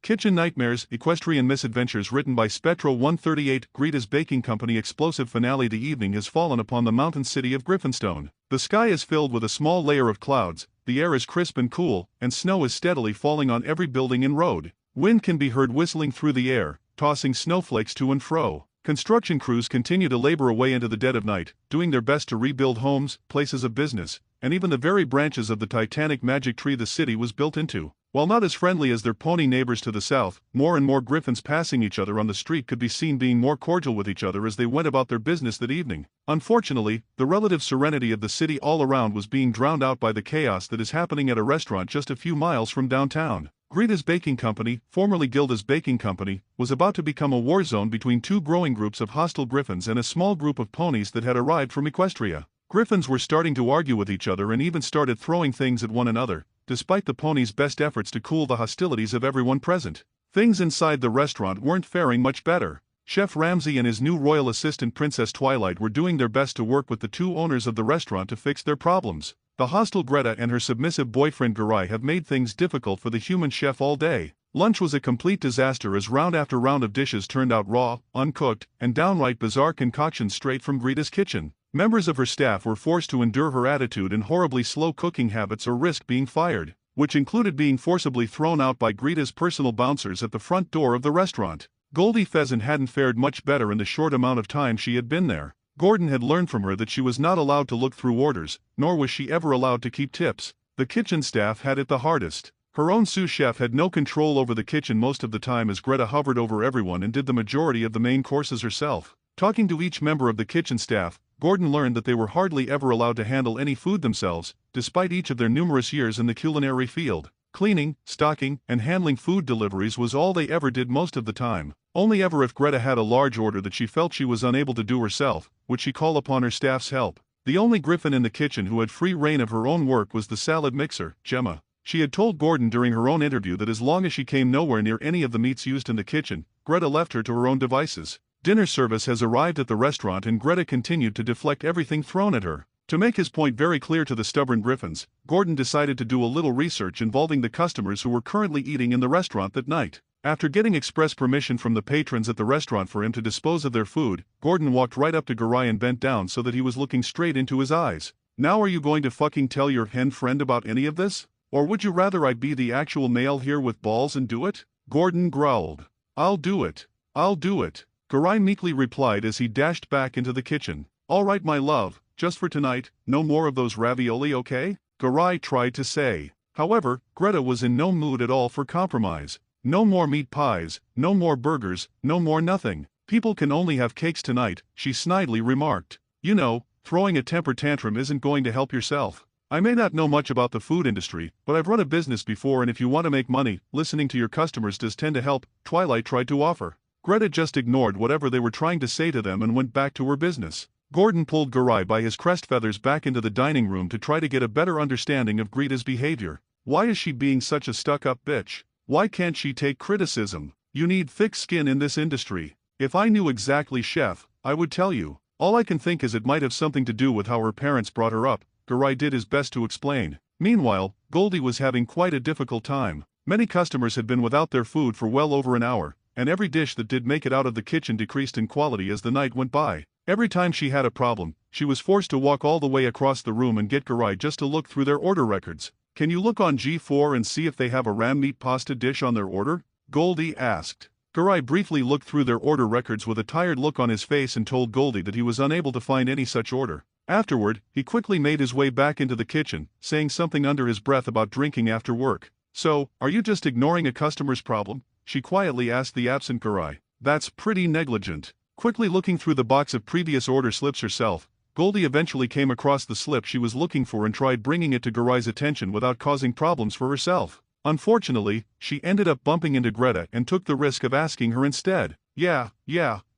Kitchen Nightmares, Equestrian Misadventures written by Spectro 138. Greta's Baking Company explosive finale. The evening has fallen upon the mountain city of Griffinstone. The sky is filled with a small layer of clouds, the air is crisp and cool, and snow is steadily falling on every building and road. Wind can be heard whistling through the air, tossing snowflakes to and fro. Construction crews continue to labor away into the dead of night, doing their best to rebuild homes, places of business, and even the very branches of the titanic magic tree the city was built into. While not as friendly as their pony neighbors to the south, more and more griffins passing each other on the street could be seen being more cordial with each other as they went about their business that evening. Unfortunately, the relative serenity of the city all around was being drowned out by the chaos that is happening at a restaurant just a few miles from downtown. Greta's Baking Company, formerly Gilda's Baking Company, was about to become a war zone between two growing groups of hostile griffins and a small group of ponies that had arrived from Equestria. Griffins were starting to argue with each other and even started throwing things at one another, despite the ponies' best efforts to cool the hostilities of everyone present. Things inside the restaurant weren't faring much better. Chef Ramsay and his new royal assistant Princess Twilight were doing their best to work with the two owners of the restaurant to fix their problems. The hostile Greta and her submissive boyfriend Garai have made things difficult for the human chef all day. Lunch was a complete disaster as round after round of dishes turned out raw, uncooked, and downright bizarre concoctions straight from Greta's kitchen. Members of her staff were forced to endure her attitude and horribly slow cooking habits or risk being fired, which included being forcibly thrown out by Greta's personal bouncers at the front door of the restaurant. Goldie Pheasant hadn't fared much better in the short amount of time she had been there. Gordon had learned from her that she was not allowed to look through orders, nor was she ever allowed to keep tips. The kitchen staff had it the hardest. Her own sous chef had no control over the kitchen most of the time as Greta hovered over everyone and did the majority of the main courses herself. Talking to each member of the kitchen staff, Gordon learned that they were hardly ever allowed to handle any food themselves, despite each of their numerous years in the culinary field. Cleaning, stocking, and handling food deliveries was all they ever did most of the time. Only ever if Greta had a large order that she felt she was unable to do herself, would she call upon her staff's help. The only griffin in the kitchen who had free reign of her own work was the salad mixer, Gemma. She had told Gordon during her own interview that as long as she came nowhere near any of the meats used in the kitchen, Greta left her to her own devices. Dinner service has arrived at the restaurant and Greta continued to deflect everything thrown at her. To make his point very clear to the stubborn griffins, Gordon decided to do a little research involving the customers who were currently eating in the restaurant that night. After getting express permission from the patrons at the restaurant for him to dispose of their food, Gordon walked right up to Garai and bent down so that he was looking straight into his eyes. "Now are you going to fucking tell your hen friend about any of this? Or would you rather I be the actual male here with balls and do it?" Gordon growled. "I'll do it. I'll do it." Garai meekly replied as he dashed back into the kitchen. "All right my love, just for tonight, no more of those ravioli, okay?" Garai tried to say. However, Greta was in no mood at all for compromise. No more meat pies, no more burgers, no more nothing. "People can only have cakes tonight," she snidely remarked. "You know, throwing a temper tantrum isn't going to help yourself. I may not know much about the food industry, but I've run a business before and if you want to make money, listening to your customers does tend to help," Twilight tried to offer. Greta just ignored whatever they were trying to say to them and went back to her business. Gordon pulled Garai by his crest feathers back into the dining room to try to get a better understanding of Greta's behavior. Why is she being such a stuck-up bitch? Why can't she take criticism? You need thick skin in this industry. If I knew exactly, chef, I would tell you. All I can think is it might have something to do with how her parents brought her up, Garai did his best to explain. Meanwhile, Goldie was having quite a difficult time. Many customers had been without their food for well over an hour, and every dish that did make it out of the kitchen decreased in quality as the night went by. Every time she had a problem, she was forced to walk all the way across the room and get Garai just to look through their order records. "Can you look on G4 and see if they have a ram meat pasta dish on their order?" Goldie asked. Garai briefly looked through their order records with a tired look on his face and told Goldie that he was unable to find any such order. Afterward, he quickly made his way back into the kitchen, saying something under his breath about drinking after work. "So, are you just ignoring a customer's problem?" she quietly asked the absent Garai. "That's pretty negligent." Quickly looking through the box of previous order slips herself, Goldie eventually came across the slip she was looking for and tried bringing it to Garai's attention without causing problems for herself. Unfortunately, she ended up bumping into Greta and took the risk of asking her instead. Yeah,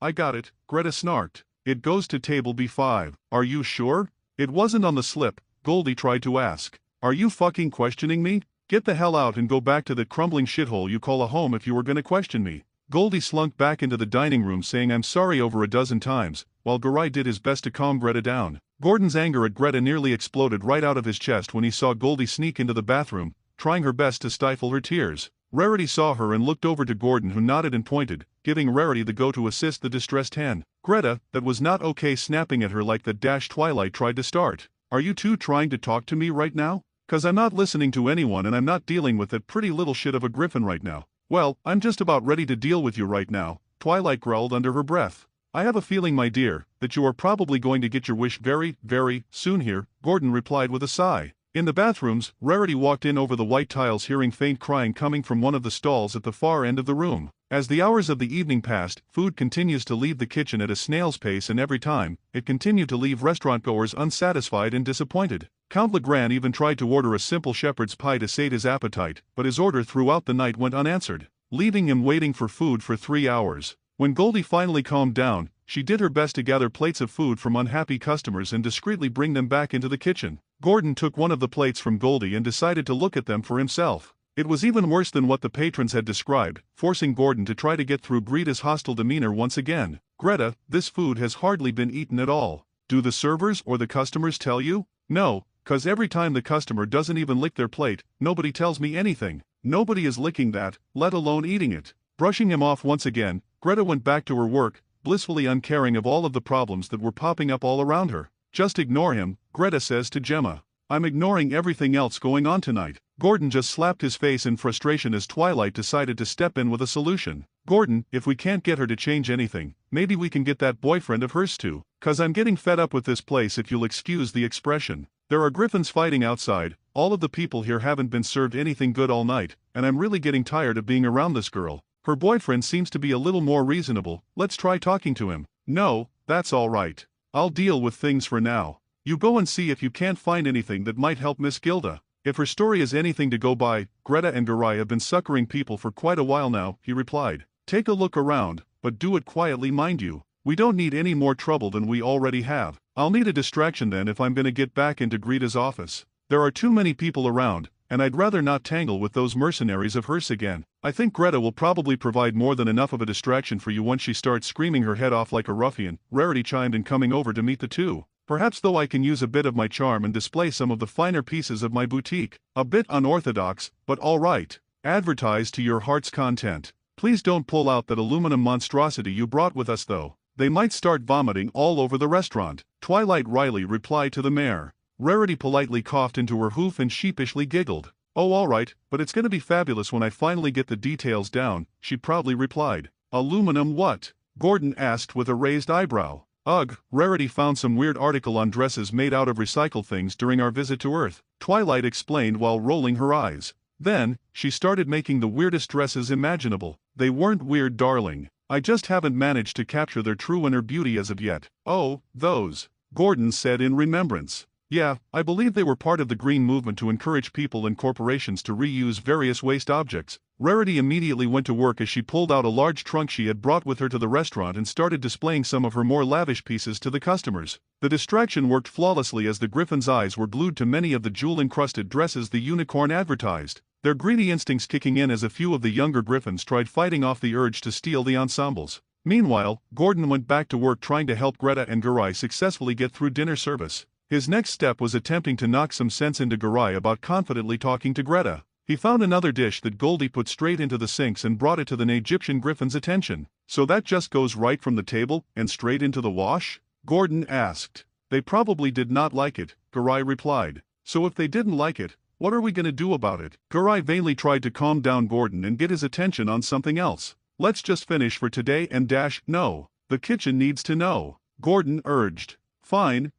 I got it," Greta snarked. "It goes to table B5. Are you sure?" "It wasn't on the slip," Goldie tried to ask. "Are you fucking questioning me? Get the hell out and go back to that crumbling shithole you call a home if you were gonna question me." Goldie slunk back into the dining room saying "I'm sorry" over a dozen times, while Garai did his best to calm Greta down. Gordon's anger at Greta nearly exploded right out of his chest when he saw Goldie sneak into the bathroom, trying her best to stifle her tears. Rarity saw her and looked over to Gordon, who nodded and pointed, giving Rarity the go to assist the distressed hen. Greta, that was not okay, snapping at her like that. Twilight tried to start. Are you two trying to talk to me right now? 'Cause I'm not listening to anyone and I'm not dealing with that pretty little shit of a griffin right now. Well, I'm just about ready to deal with you right now, Twilight growled under her breath. I have a feeling, my dear, that you are probably going to get your wish very, very soon here, Gordon replied with a sigh. In the bathrooms, Rarity walked in over the white tiles, hearing faint crying coming from one of the stalls at the far end of the room. As the hours of the evening passed, food continues to leave the kitchen at a snail's pace, and every time, it continued to leave restaurant-goers unsatisfied and disappointed. Count Legrand even tried to order a simple shepherd's pie to sate his appetite, but his order throughout the night went unanswered, leaving him waiting for food for 3 hours. When Goldie finally calmed down, she did her best to gather plates of food from unhappy customers and discreetly bring them back into the kitchen. Gordon took one of the plates from Goldie and decided to look at them for himself. It was even worse than what the patrons had described, forcing Gordon to try to get through Greta's hostile demeanor once again. Greta, this food has hardly been eaten at all. Do the servers or the customers tell you? No, 'cause every time the customer doesn't even lick their plate, nobody tells me anything. Nobody is licking that, let alone eating it. Brushing him off once again, Greta went back to her work, blissfully uncaring of all of the problems that were popping up all around her. Just ignore him, Greta says to Gemma. I'm ignoring everything else going on tonight. Gordon just slapped his face in frustration as Twilight decided to step in with a solution. Gordon, if we can't get her to change anything, maybe we can get that boyfriend of hers to. 'Cause I'm getting fed up with this place, if you'll excuse the expression. There are griffins fighting outside, all of the people here haven't been served anything good all night, and I'm really getting tired of being around this girl. Her boyfriend seems to be a little more reasonable, let's try talking to him. No, that's all right. I'll deal with things for now. You go and see if you can't find anything that might help Miss Gilda. If her story is anything to go by, Greta and Garai have been suckering people for quite a while now, he replied. Take a look around, but do it quietly, mind you. We don't need any more trouble than we already have. I'll need a distraction then if I'm gonna get back into Greta's office. There are too many people around, and I'd rather not tangle with those mercenaries of hers again. I think Greta will probably provide more than enough of a distraction for you once she starts screaming her head off like a ruffian, Rarity chimed in, coming over to meet the two. Perhaps though I can use a bit of my charm and display some of the finer pieces of my boutique. A bit unorthodox, but alright. Advertise to your heart's content. Please don't pull out that aluminum monstrosity you brought with us though. They might start vomiting all over the restaurant. Twilight Riley replied to the mayor. Rarity politely coughed into her hoof and sheepishly giggled. Oh, alright, but it's gonna be fabulous when I finally get the details down, she proudly replied. Aluminum what? Gordon asked with a raised eyebrow. Ugh, Rarity found some weird article on dresses made out of recycled things during our visit to Earth, Twilight explained while rolling her eyes. Then, she started making the weirdest dresses imaginable. They weren't weird, darling. I just haven't managed to capture their true inner beauty as of yet. Oh, those, Gordon said in remembrance. Yeah, I believe they were part of the green movement to encourage people and corporations to reuse various waste objects. Rarity immediately went to work as she pulled out a large trunk she had brought with her to the restaurant and started displaying some of her more lavish pieces to the customers. The distraction worked flawlessly as the griffin's eyes were glued to many of the jewel-encrusted dresses the unicorn advertised, their greedy instincts kicking in as a few of the younger griffins tried fighting off the urge to steal the ensembles. Meanwhile, Gordon went back to work trying to help Greta and Garai successfully get through dinner service. His next step was attempting to knock some sense into Garai about confidently talking to Greta. He found another dish that Goldie put straight into the sinks and brought it to the Egyptian griffin's attention. So that just goes right from the table and straight into the wash? Gordon asked. They probably did not like it, Garai replied. So if they didn't like it, what are we gonna do about it? Garai vainly tried to calm down Gordon and get his attention on something else. Let's just finish for today and no. The kitchen needs to know, Gordon urged. Fine,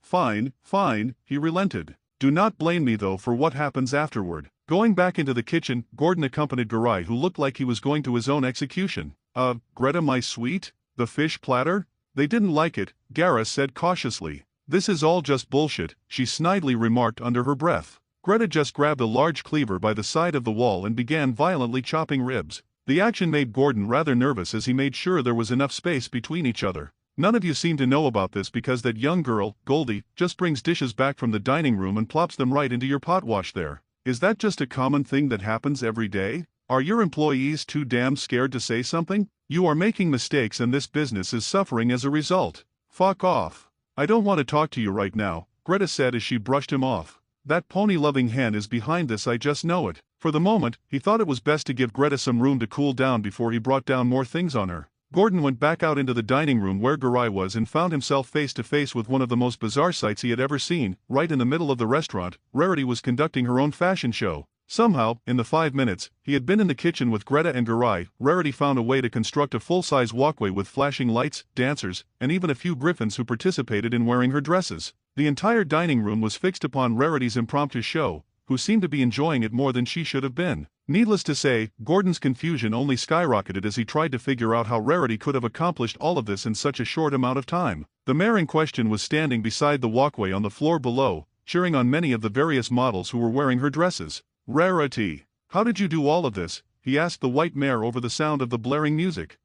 he relented. Do not blame me though for what happens afterward. Going back into the kitchen, Gordon accompanied Garai, who looked like he was going to his own execution. Greta, my sweet? The fish platter? They didn't like it, Gara said cautiously. This is all just bullshit, she snidely remarked under her breath. Greta just grabbed a large cleaver by the side of the wall and began violently chopping ribs. The action made Gordon rather nervous as he made sure there was enough space between each other. None of you seem to know about this because that young girl, Goldie, just brings dishes back from the dining room and plops them right into your pot wash there. Is that just a common thing that happens every day? Are your employees too damn scared to say something? You are making mistakes and this business is suffering as a result. Fuck off. I don't want to talk to you right now, Greta said as she brushed him off. That pony-loving hen is behind this, I just know it. For the moment, he thought it was best to give Greta some room to cool down before he brought down more things on her. Gordon went back out into the dining room where Garai was and found himself face to face with one of the most bizarre sights he had ever seen. Right in the middle of the restaurant, Rarity was conducting her own fashion show. Somehow, in the 5 minutes he had been in the kitchen with Greta and Garai, Rarity found a way to construct a full-size walkway with flashing lights, dancers, and even a few griffins who participated in wearing her dresses. The entire dining room was fixed upon Rarity's impromptu show, who seemed to be enjoying it more than she should have been. Needless to say, Gordon's confusion only skyrocketed as he tried to figure out how Rarity could have accomplished all of this in such a short amount of time. The mayor in question was standing beside the walkway on the floor below, cheering on many of the various models who were wearing her dresses. "Rarity, how did you do all of this?" he asked the white mare over the sound of the blaring music.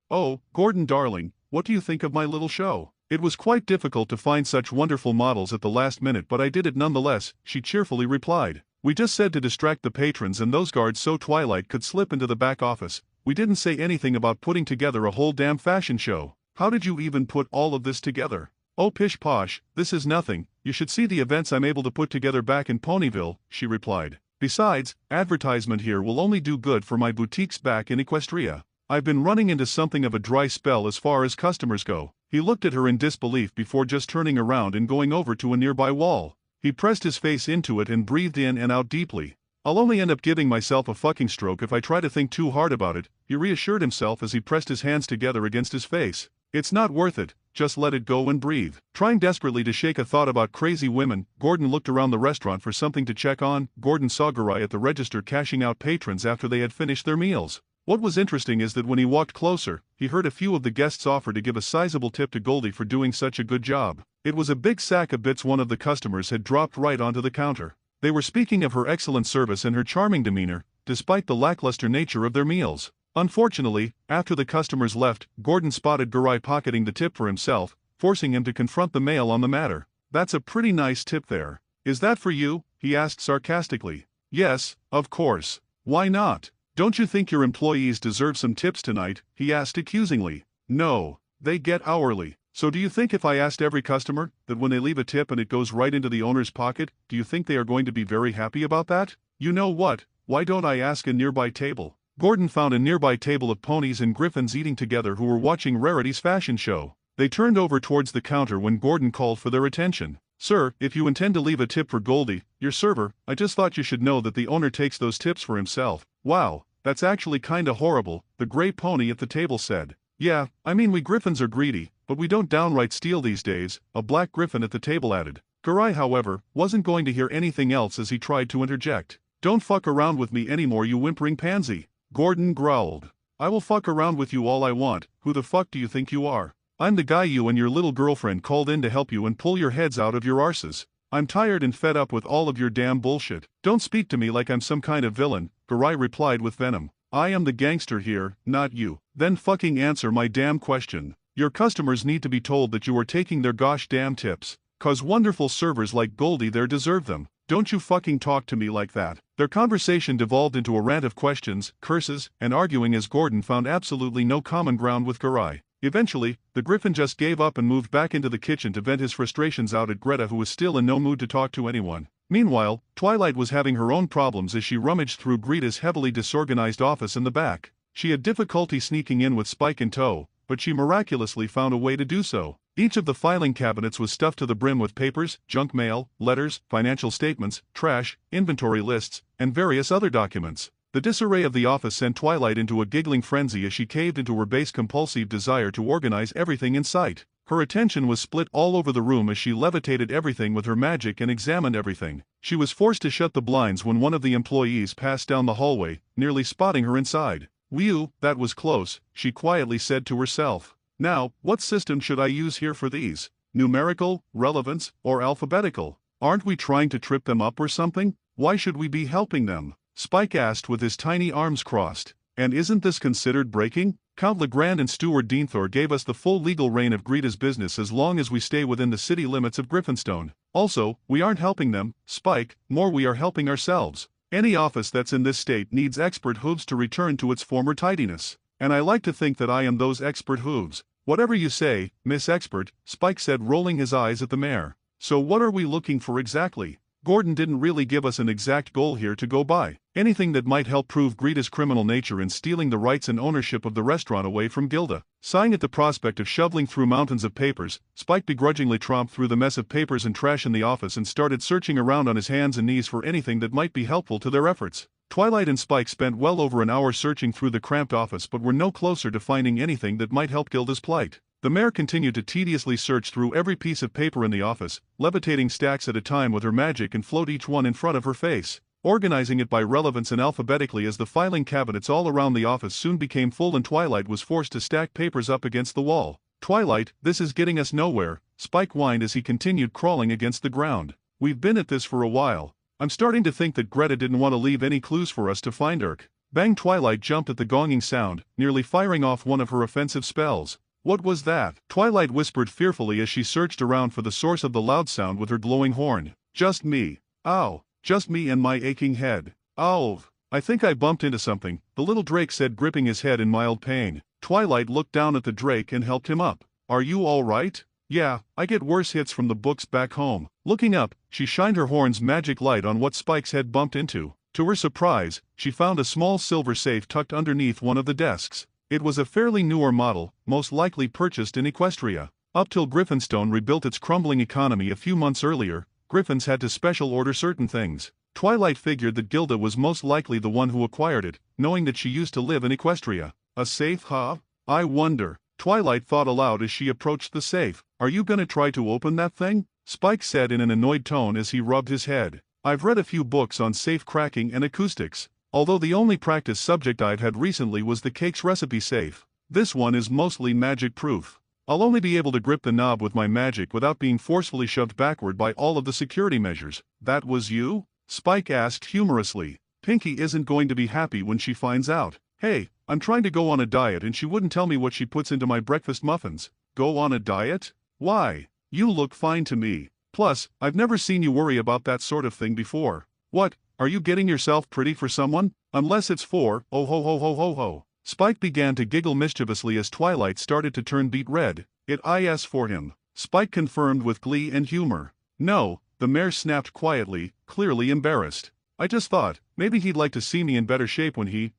Oh, Gordon darling, what do you think of my little show? It was quite difficult to find such wonderful models at the last minute, but I did it nonetheless," she cheerfully replied. "We just said to distract the patrons and those guards so Twilight could slip into the back office. We didn't say anything about putting together a whole damn fashion show. How did you even put all of this together?" "Oh pish posh, this is nothing, you should see the events I'm able to put together back in Ponyville," she replied. "Besides, advertisement here will only do good for my boutiques back in Equestria. I've been running into something of a dry spell as far as customers go." He looked at her in disbelief before just turning around and going over to a nearby wall. He pressed his face into it and breathed in and out deeply. "I'll only end up giving myself a fucking stroke if I try to think too hard about it," he reassured himself as he pressed his hands together against his face. "It's not worth it, just let it go and breathe." Trying desperately to shake a thought about crazy women, Gordon looked around the restaurant for something to check on. Gordon saw Garai at the register cashing out patrons after they had finished their meals. What was interesting is that when he walked closer, he heard a few of the guests offer to give a sizable tip to Goldie for doing such a good job. It was a big sack of bits one of the customers had dropped right onto the counter. They were speaking of her excellent service and her charming demeanor, despite the lackluster nature of their meals. Unfortunately, after the customers left, Gordon spotted Garai pocketing the tip for himself, forcing him to confront the male on the matter. "That's a pretty nice tip there. Is that for you?" he asked sarcastically. "Yes, of course. Why not? Don't you think your employees deserve some tips tonight?" he asked accusingly. "No, they get hourly. So do you think if I asked every customer that when they leave a tip and it goes right into the owner's pocket, do you think they are going to be very happy about that? You know what, why don't I ask a nearby table?" Gordon found a nearby table of ponies and griffins eating together who were watching Rarity's fashion show. They turned over towards the counter when Gordon called for their attention. "Sir, if you intend to leave a tip for Goldie, your server, I just thought you should know that the owner takes those tips for himself." "Wow, that's actually kinda horrible," the gray pony at the table said. "Yeah, I mean we griffins are greedy, but we don't downright steal these days," a black griffin at the table added. Garai, however, wasn't going to hear anything else as he tried to interject. "Don't fuck around with me anymore, you whimpering pansy," Gordon growled. "I will fuck around with you all I want. Who the fuck do you think you are? I'm the guy you and your little girlfriend called in to help you and pull your heads out of your arses. I'm tired and fed up with all of your damn bullshit. Don't speak to me like I'm some kind of villain," Garai replied with venom. "I am the gangster here, not you." "Then fucking answer my damn question. Your customers need to be told that you are taking their gosh damn tips. 'Cause wonderful servers like Goldie there deserve them. Don't you fucking talk to me like that." Their conversation devolved into a rant of questions, curses, and arguing as Gordon found absolutely no common ground with Garai. Eventually, the griffin just gave up and moved back into the kitchen to vent his frustrations out at Greta, who was still in no mood to talk to anyone. Meanwhile, Twilight was having her own problems as she rummaged through Greta's heavily disorganized office in the back. She had difficulty sneaking in with Spike in tow, but she miraculously found a way to do so. Each of the filing cabinets was stuffed to the brim with papers, junk mail, letters, financial statements, trash, inventory lists, and various other documents. The disarray of the office sent Twilight into a giggling frenzy as she caved into her base compulsive desire to organize everything in sight. Her attention was split all over the room as she levitated everything with her magic and examined everything. She was forced to shut the blinds when one of the employees passed down the hallway, nearly spotting her inside. "Whew, that was close," she quietly said to herself. "Now, what system should I use here for these? Numerical, relevance, or alphabetical? Aren't we trying to trip them up or something? Why should we be helping them?" Spike asked with his tiny arms crossed. "And isn't this considered breaking? Count Legrand and Steward Dienthor gave us the full legal reign of Greta's business as long as we stay within the city limits of Griffinstone. Also, we aren't helping them, Spike, more we are helping ourselves. Any office that's in this state needs expert hooves to return to its former tidiness. And I like to think that I am those expert hooves." "Whatever you say, Miss Expert," Spike said, rolling his eyes at the mayor. "So what are we looking for exactly?" Gordon didn't really give us an exact goal here to go by. Anything that might help prove Greta's criminal nature in stealing the rights and ownership of the restaurant away from Gilda. Sighing at the prospect of shoveling through mountains of papers, Spike begrudgingly tromped through the mess of papers and trash in the office and started searching around on his hands and knees for anything that might be helpful to their efforts. Twilight and Spike spent well over an hour searching through the cramped office but were no closer to finding anything that might help Gilda's plight. The mayor continued to tediously search through every piece of paper in the office, levitating stacks at a time with her magic and float each one in front of her face, organizing it by relevance and alphabetically as the filing cabinets all around the office soon became full and Twilight was forced to stack papers up against the wall. "Twilight, this is getting us nowhere," Spike whined as he continued crawling against the ground. "We've been at this for a while. I'm starting to think that Greta didn't want to leave any clues for us to find her." Bang! Twilight jumped at the gonging sound, nearly firing off one of her offensive spells. "What was that?" Twilight whispered fearfully as she searched around for the source of the loud sound with her glowing horn. "Just me. Ow. Just me and my aching head. Ow. I think I bumped into something," the little Drake said, gripping his head in mild pain. Twilight looked down at the Drake and helped him up. "Are you all right?" "Yeah, I get worse hits from the books back home." Looking up, she shined her horn's magic light on what Spike's head bumped into. To her surprise, she found a small silver safe tucked underneath one of the desks. It was a fairly newer model, most likely purchased in Equestria. Up till Griffinstone rebuilt its crumbling economy a few months earlier, Griffins had to special order certain things. Twilight figured that Gilda was most likely the one who acquired it, knowing that she used to live in Equestria. "A safe, huh? I wonder." Twilight thought aloud as she approached the safe. "Are you gonna try to open that thing?" Spike said in an annoyed tone as he rubbed his head. "I've read a few books on safe cracking and acoustics. Although the only practice subject I've had recently was the cake's recipe safe. This one is mostly magic-proof. I'll only be able to grip the knob with my magic without being forcefully shoved backward by all of the security measures." "That was you?" Spike asked humorously. "Pinky isn't going to be happy when she finds out." "Hey, I'm trying to go on a diet and she wouldn't tell me what she puts into my breakfast muffins." "Go on a diet? Why? You look fine to me. Plus, I've never seen you worry about that sort of thing before." "What? Are you getting yourself pretty for someone? Unless it's for, oh ho ho ho ho ho." Spike began to giggle mischievously as Twilight started to turn beet red. "It is for him," Spike confirmed with glee and humor. "No," the mayor snapped quietly, clearly embarrassed. "I just thought, maybe he'd like to see me in better shape when he,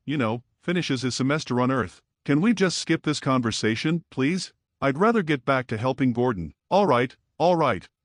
finishes his semester on Earth. Can we just skip this conversation, please? I'd rather get back to helping Gordon." All right.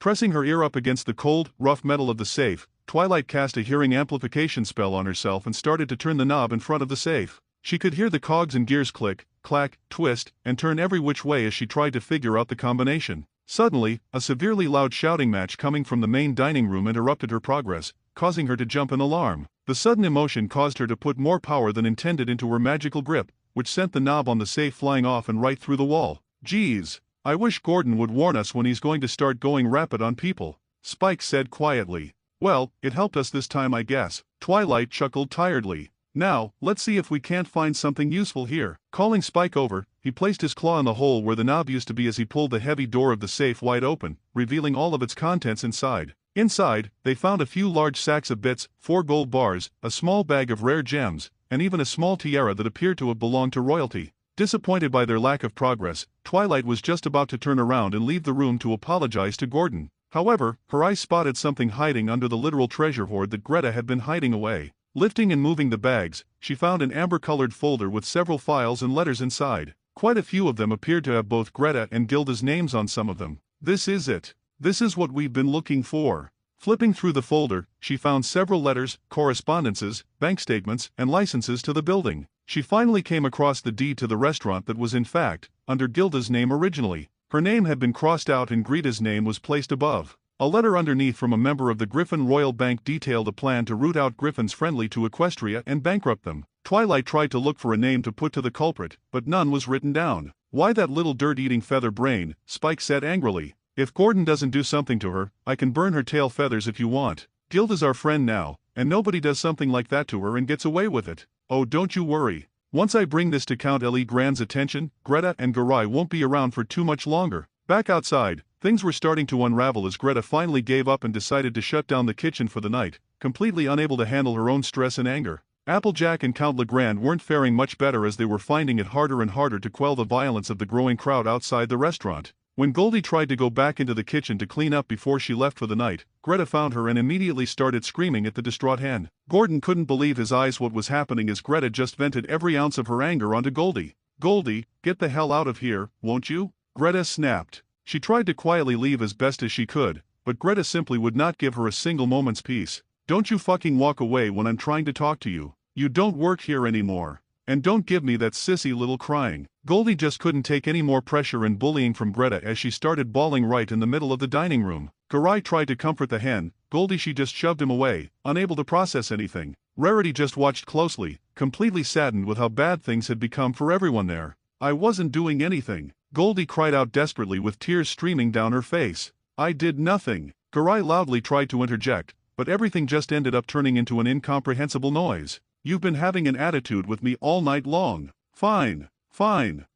Pressing her ear up against the cold, rough metal of the safe, Twilight cast a hearing amplification spell on herself and started to turn the knob in front of the safe. She could hear the cogs and gears click, clack, twist, and turn every which way as she tried to figure out the combination. Suddenly, a severely loud shouting match coming from the main dining room interrupted her progress, causing her to jump in alarm. The sudden emotion caused her to put more power than intended into her magical grip, which sent the knob on the safe flying off and right through the wall. "Geez, I wish Gordon would warn us when he's going to start going rapid on people," Spike said quietly. "Well, it helped us this time, I guess." Twilight chuckled tiredly. "Now, let's see if we can't find something useful here." Calling Spike over, he placed his claw in the hole where the knob used to be as he pulled the heavy door of the safe wide open, revealing all of its contents inside. Inside, they found a few large sacks of bits, 4 gold bars, a small bag of rare gems, and even a small tiara that appeared to have belonged to royalty. Disappointed by their lack of progress, Twilight was just about to turn around and leave the room to apologize to Gordon. However, her eyes spotted something hiding under the literal treasure hoard that Greta had been hiding away. Lifting and moving the bags, she found an amber-colored folder with several files and letters inside. Quite a few of them appeared to have both Greta and Gilda's names on some of them. "This is it. This is what we've been looking for." Flipping through the folder, she found several letters, correspondences, bank statements, and licenses to the building. She finally came across the deed to the restaurant that was in fact under Gilda's name originally. Her name had been crossed out and Greta's name was placed above. A letter underneath from a member of the Griffin Royal Bank detailed a plan to root out Griffins friendly to Equestria and bankrupt them. Twilight tried to look for a name to put to the culprit, but none was written down. "Why that little dirt-eating feather brain?" Spike said angrily. "If Gordon doesn't do something to her, I can burn her tail feathers if you want. Gilda's our friend now, and nobody does something like that to her and gets away with it. Oh, don't you worry. Once I bring this to Count L.E. Grand's attention, Greta and Garai won't be around for too much longer." Back outside, things were starting to unravel as Greta finally gave up and decided to shut down the kitchen for the night, completely unable to handle her own stress and anger. Applejack and Count Legrand weren't faring much better as they were finding it harder and harder to quell the violence of the growing crowd outside the restaurant. When Goldie tried to go back into the kitchen to clean up before she left for the night, Greta found her and immediately started screaming at the distraught hen. Gordon couldn't believe his eyes what was happening as Greta just vented every ounce of her anger onto Goldie. "Goldie, get the hell out of here, won't you?" Greta snapped. She tried to quietly leave as best as she could, but Greta simply would not give her a single moment's peace. "Don't you fucking walk away when I'm trying to talk to you. You don't work here anymore. And don't give me that sissy little crying." Goldie just couldn't take any more pressure and bullying from Greta as she started bawling right in the middle of the dining room. Garai tried to comfort the hen. Goldie, she just shoved him away, unable to process anything. Rarity just watched closely, completely saddened with how bad things had become for everyone there. "I wasn't doing anything," Goldie cried out desperately with tears streaming down her face. "I did nothing." Garai loudly tried to interject, but everything just ended up turning into an incomprehensible noise. "You've been having an attitude with me all night long." Fine.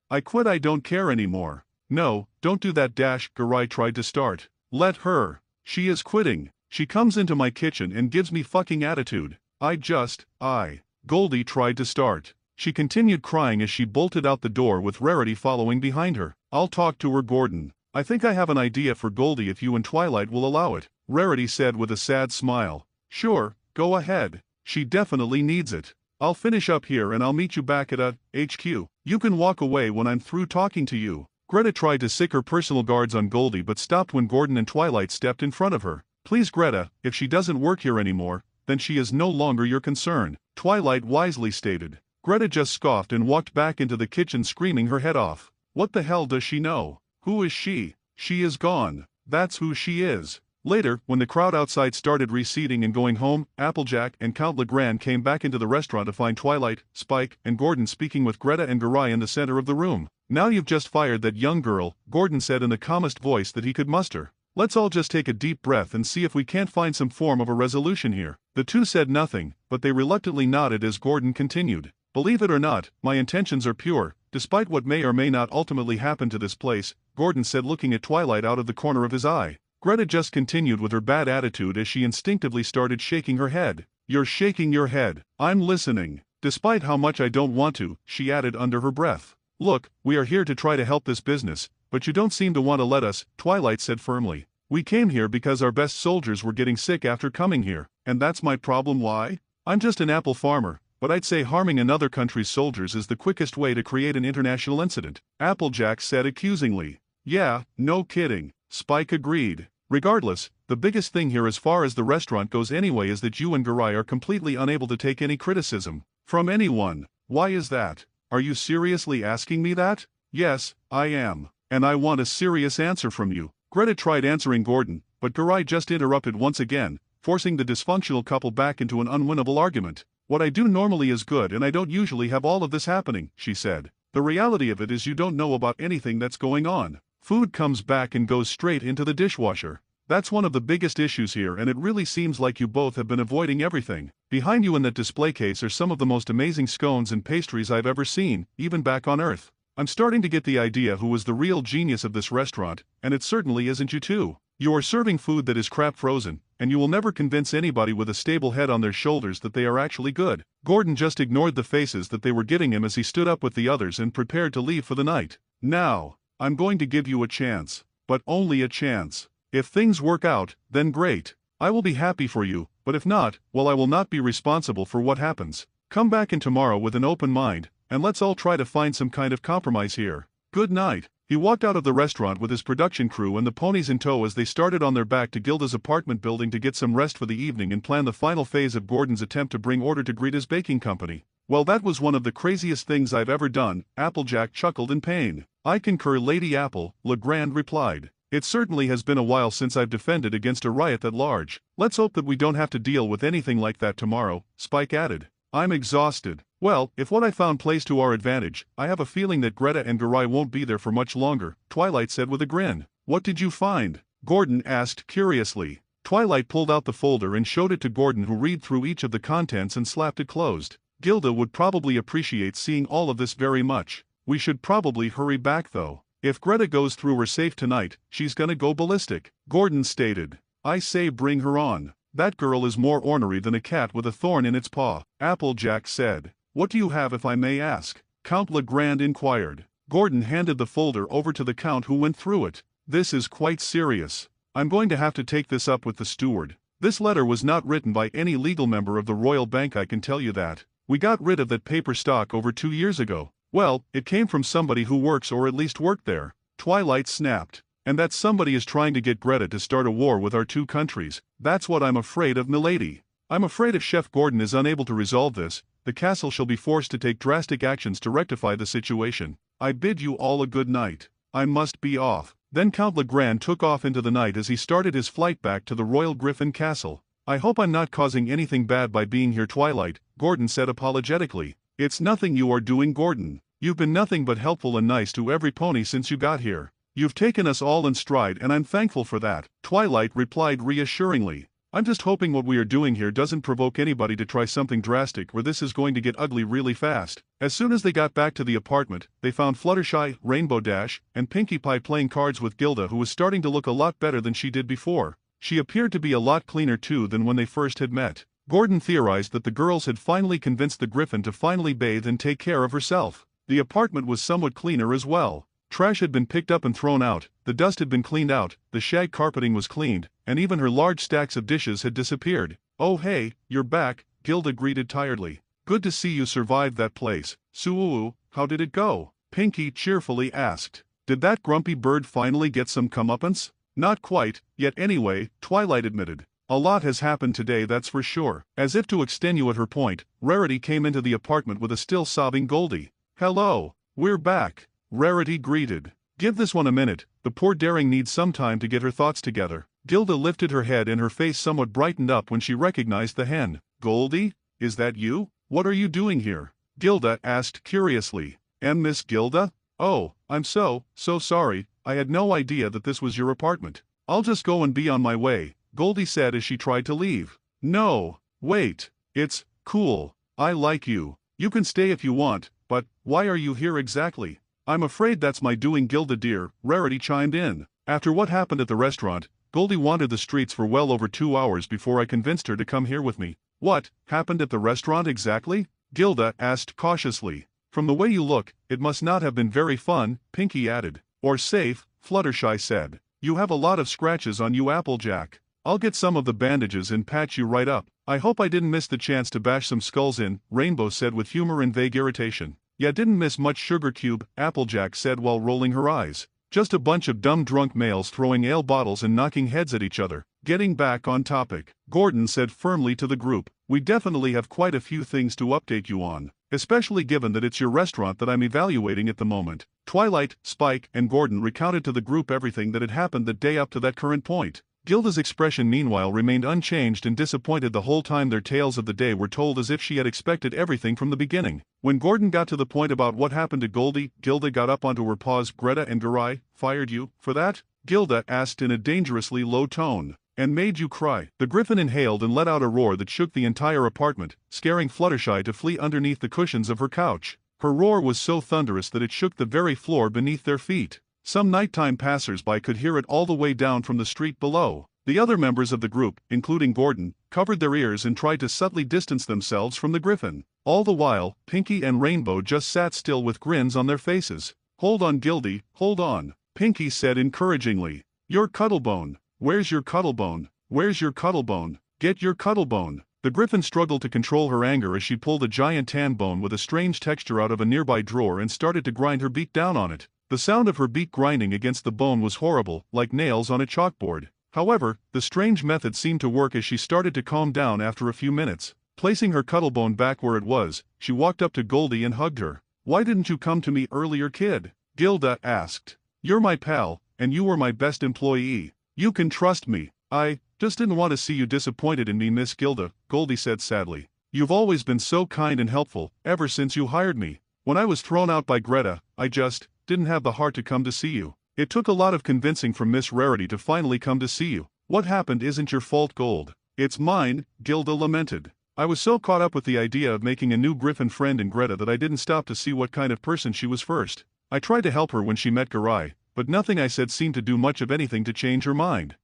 I quit, I don't care anymore." "No, don't do that, Garai tried to start. "Let her. She is quitting. She comes into my kitchen and gives me fucking attitude. Goldie tried to start. She continued crying as she bolted out the door with Rarity following behind her. "I'll talk to her, Gordon. I think I have an idea for Goldie if you and Twilight will allow it," Rarity said with a sad smile. "Sure, go ahead. She definitely needs it. I'll finish up here and I'll meet you back at HQ. You can walk away when I'm through talking to you." Greta tried to sick her personal guards on Goldie but stopped when Gordon and Twilight stepped in front of her. "Please, Greta, if she doesn't work here anymore, then she is no longer your concern," Twilight wisely stated. Greta just scoffed and walked back into the kitchen screaming her head off. What the hell does she know? Who is she? She is gone. That's who she is. Later, when the crowd outside started receding and going home, Applejack and Count Legrand came back into the restaurant to find Twilight, Spike, and Gordon speaking with Greta and Garai in the center of the room. "Now you've just fired that young girl," Gordon said in the calmest voice that he could muster. "Let's all just take a deep breath and see if we can't find some form of a resolution here." The two said nothing, but they reluctantly nodded as Gordon continued. "Believe it or not, my intentions are pure, despite what may or may not ultimately happen to this place," Gordon said looking at Twilight out of the corner of his eye. Greta just continued with her bad attitude as she instinctively started shaking her head. "You're shaking your head. I'm listening. Despite how much I don't want to," she added under her breath. "Look, we are here to try to help this business, but you don't seem to want to let us," Twilight said firmly. "We came here because our best soldiers were getting sick after coming here, and that's my problem. Why? I'm just an apple farmer, but I'd say harming another country's soldiers is the quickest way to create an international incident," Applejack said accusingly. "Yeah, no kidding," Spike agreed. "Regardless, the biggest thing here as far as the restaurant goes anyway is that you and Garai are completely unable to take any criticism from anyone." "Why is that? Are you seriously asking me that?" "Yes, I am. And I want a serious answer from you." Greta tried answering Gordon, but Garai just interrupted once again, forcing the dysfunctional couple back into an unwinnable argument. "What I do normally is good and I don't usually have all of this happening," she said. "The reality of it is you don't know about anything that's going on. Food comes back and goes straight into the dishwasher. That's one of the biggest issues here and it really seems like you both have been avoiding everything. Behind you in that display case are some of the most amazing scones and pastries I've ever seen, even back on Earth. I'm starting to get the idea who was the real genius of this restaurant, and it certainly isn't you two. You are serving food that is crap frozen, and you will never convince anybody with a stable head on their shoulders that they are actually good." Gordon just ignored the faces that they were giving him as he stood up with the others and prepared to leave for the night. "Now, I'm going to give you a chance. But only a chance. If things work out, then great. I will be happy for you, but if not, well, I will not be responsible for what happens. Come back in tomorrow with an open mind, and let's all try to find some kind of compromise here. Good night." He walked out of the restaurant with his production crew and the ponies in tow as they started on their back to Gilda's apartment building to get some rest for the evening and plan the final phase of Gordon's attempt to bring order to Greta's baking company. "Well, that was one of the craziest things I've ever done," Applejack chuckled in pain. "I concur, Lady Apple," Legrand replied. "It certainly has been a while since I've defended against a riot that large. Let's hope that we don't have to deal with anything like that tomorrow," Spike added. "I'm exhausted." "Well, if what I found plays to our advantage, I have a feeling that Greta and Garai won't be there for much longer," Twilight said with a grin. "What did you find?" Gordon asked curiously. Twilight pulled out the folder and showed it to Gordon, who read through each of the contents and slapped it closed. "Gilda would probably appreciate seeing all of this very much. We should probably hurry back though. If Greta goes through her safe tonight, she's gonna go ballistic," Gordon stated. "I say bring her on. That girl is more ornery than a cat with a thorn in its paw," Applejack said. "What do you have, if I may ask?" Count Legrand inquired. Gordon handed the folder over to the Count, who went through it. This is quite serious. I'm going to have to take this up with the steward. This letter was not written by any legal member of the Royal Bank, I can tell you that. We got rid of that paper stock over 2 years ago. Well, it came from somebody who works or at least worked there. Twilight snapped. And that somebody is trying to get Greta to start a war with our two countries. That's what I'm afraid of, milady. I'm afraid if Chef Gordon is unable to resolve this, the castle shall be forced to take drastic actions to rectify the situation. I bid you all a good night. I must be off. Then Count Legrand took off into the night as he started his flight back to the Royal Griffin Castle. I hope I'm not causing anything bad by being here, Twilight, Gordon said apologetically. It's nothing you are doing, Gordon. You've been nothing but helpful and nice to every pony since you got here. You've taken us all in stride and I'm thankful for that, Twilight replied reassuringly. I'm just hoping what we are doing here doesn't provoke anybody to try something drastic where this is going to get ugly really fast. As soon as they got back to the apartment, they found Fluttershy, Rainbow Dash, and Pinkie Pie playing cards with Gilda, who was starting to look a lot better than she did before. She appeared to be a lot cleaner too than when they first had met. Gordon theorized that the girls had finally convinced the Griffin to finally bathe and take care of herself. The apartment was somewhat cleaner as well. Trash had been picked up and thrown out, the dust had been cleaned out, the shag carpeting was cleaned, and even her large stacks of dishes had disappeared. Oh hey, you're back, Gilda greeted tiredly. Good to see you survived that place. Suwoo, how did it go? Pinkie cheerfully asked. Did that grumpy bird finally get some comeuppance? Not quite, yet anyway, Twilight admitted. A lot has happened today, that's for sure. As if to extenuate her point, Rarity came into the apartment with a still sobbing Goldie. Hello, we're back, Rarity greeted. Give this one a minute, the poor daring needs some time to get her thoughts together. Gilda lifted her head and her face somewhat brightened up when she recognized the hen. Goldie? Is that you? What are you doing here? Gilda asked curiously. Miss Gilda? Oh, I'm so sorry, I had no idea that this was your apartment. I'll just go and be on my way, Goldie said as she tried to leave. No, wait, it's cool, I like you. You can stay if you want, but why are you here exactly? I'm afraid that's my doing, Gilda dear, Rarity chimed in. After what happened at the restaurant, Goldie wandered the streets for well over 2 hours before I convinced her to come here with me. What happened at the restaurant exactly? Gilda asked cautiously. From the way you look, it must not have been very fun, Pinkie added. Or safe, Fluttershy said. You have a lot of scratches on you, Applejack. I'll get some of the bandages and patch you right up. I hope I didn't miss the chance to bash some skulls in, Rainbow said with humor and vague irritation. Yeah, didn't miss much, Sugar Cube, Applejack said while rolling her eyes. Just a bunch of dumb drunk males throwing ale bottles and knocking heads at each other. Getting back on topic, Gordon said firmly to the group, we definitely have quite a few things to update you on, especially given that it's your restaurant that I'm evaluating at the moment. Twilight, Spike, and Gordon recounted to the group everything that had happened the day up to that current point. Gilda's expression meanwhile remained unchanged and disappointed the whole time their tales of the day were told, as if she had expected everything from the beginning. When Gordon got to the point about what happened to Goldie, Gilda got up onto her paws. Greta and Garai fired you for that? Gilda asked in a dangerously low tone. And made you cry. The Griffin inhaled and let out a roar that shook the entire apartment, scaring Fluttershy to flee underneath the cushions of her couch. Her roar was so thunderous that it shook the very floor beneath their feet. Some nighttime passers-by could hear it all the way down from the street below. The other members of the group, including Gordon, covered their ears and tried to subtly distance themselves from the Griffin. All the while, Pinkie and Rainbow just sat still with grins on their faces. Hold on, Gildy, hold on, Pinkie said encouragingly. Your Cuttlebone. Where's your Cuttlebone? Where's your Cuttlebone? Get your Cuttlebone. The Griffin struggled to control her anger as she pulled a giant tan bone with a strange texture out of a nearby drawer and started to grind her beak down on it. The sound of her beak grinding against the bone was horrible, like nails on a chalkboard. However, the strange method seemed to work as she started to calm down after a few minutes. Placing her Cuttlebone back where it was, she walked up to Goldie and hugged her. Why didn't you come to me earlier, kid? Gilda asked. You're my pal, and you were my best employee. You can trust me. I just didn't want to see you disappointed in me, Miss Gilda, Goldie said sadly. You've always been so kind and helpful, ever since you hired me. When I was thrown out by Greta, I just didn't have the heart to come to see you. It took a lot of convincing from Miss Rarity to finally come to see you. What happened isn't your fault, Gold. It's mine, Gilda lamented. I was so caught up with the idea of making a new Griffin friend in Greta that I didn't stop to see what kind of person she was first. I tried to help her when she met Garai, but nothing I said seemed to do much of anything to change her mind.